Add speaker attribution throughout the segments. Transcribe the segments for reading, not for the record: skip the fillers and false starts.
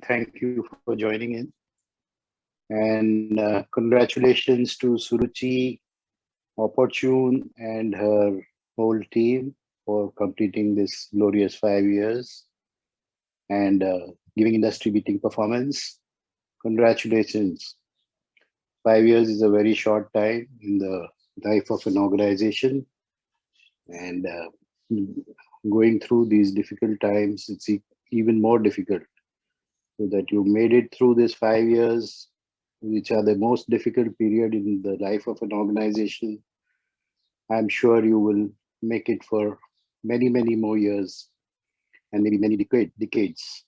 Speaker 1: thank you for joining in. And congratulations to Suruchi, Opportune, and her whole team for completing this glorious 5 years and giving industry-beating performance. Congratulations. 5 years is a very short time in the life of an organization, and going through these difficult times, it's even more difficult. So that you made it through these 5 years, which are the most difficult period in the life of an organization. I'm sure you will make it for many, many more years and maybe many decades.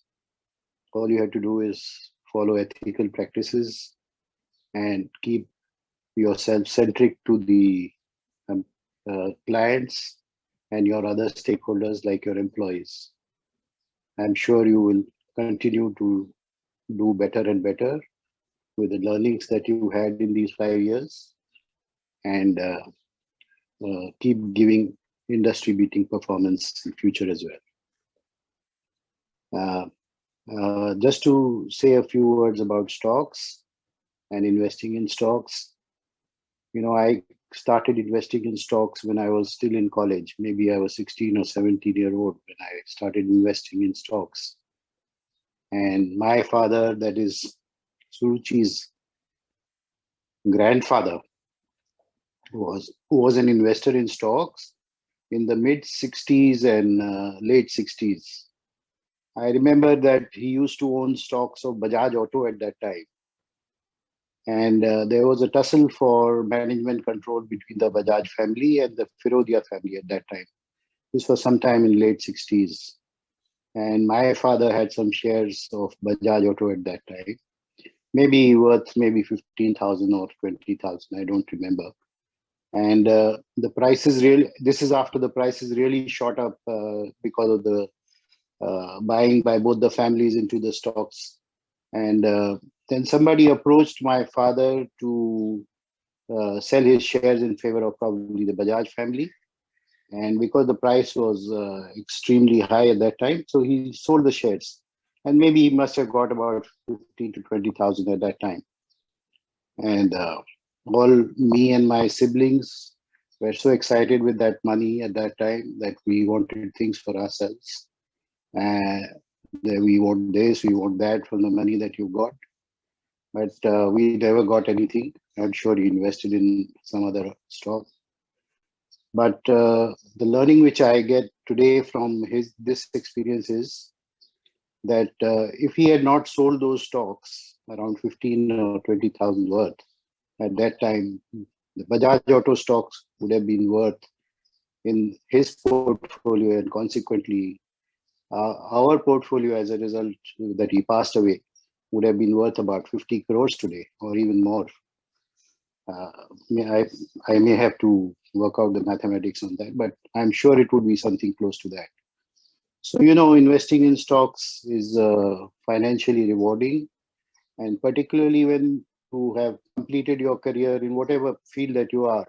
Speaker 1: All you have to do is follow ethical practices and keep yourself centric to the clients and your other stakeholders like your employees. I'm sure you will continue to do better and better with the learnings that you had in these 5 years, and keep giving industry-beating performance in future as well. Just to say a few words about stocks and investing in stocks. I started investing in stocks when I was still in college. Maybe I was 16 or 17-year-old when I started investing in stocks. And my father, that is Suruchi's grandfather, was an investor in stocks in the mid 60s and late 60s. I remember that he used to own stocks of Bajaj Auto at that time. And there was a tussle for management control between the Bajaj family and the Firodia family at that time. This was sometime in late 60s. And my father had some shares of Bajaj Auto at that time, maybe worth maybe 15,000 or 20,000. I don't remember. And the prices this is after the prices really shot up because of the buying by both the families into the stocks. And then somebody approached my father to sell his shares in favor of probably the Bajaj family. And because the price was extremely high at that time, so he sold the shares. And maybe he must have got about 15 to 20,000 at that time. And all me and my siblings were so excited with that money at that time that we wanted things for ourselves. We want this, we want that from the money that you got. But we never got anything. I'm sure he invested in some other stock. But the learning which I get today from this experience is that if he had not sold those stocks around 15 or 20,000 worth, at that time, the Bajaj Auto stocks would have been worth in his portfolio, and consequently, our portfolio as a result that he passed away would have been worth about 50 crores today or even more. I may have to work out the mathematics on that, but I'm sure it would be something close to that. So, investing in stocks is financially rewarding, and particularly when you have completed your career in whatever field that you are.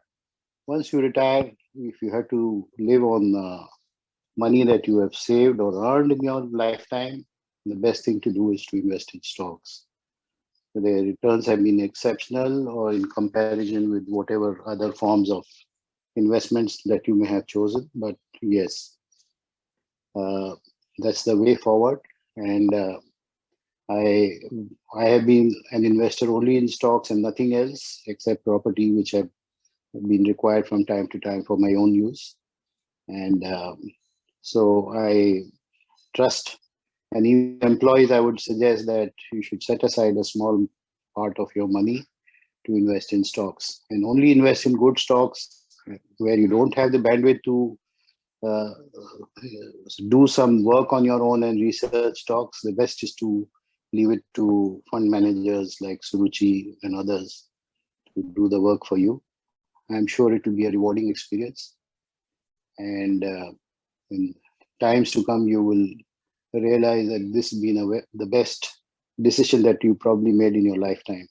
Speaker 1: Once you retire, if you have to live on money that you have saved or earned in your lifetime, the best thing to do is to invest in stocks. The returns have been exceptional, or in comparison with whatever other forms of investments that you may have chosen. But yes, that's the way forward. And I have been an investor only in stocks and nothing else except property, which have been required from time to time for my own use. And so I trust. And even employees, I would suggest that you should set aside a small part of your money to invest in stocks, and only invest in good stocks where you don't have the bandwidth to do some work on your own and research stocks. The best is to leave it to fund managers like Suruchi and others to do the work for you. I'm sure it will be a rewarding experience. And in times to come, you will realize that this has been the best decision that you probably made in your lifetime.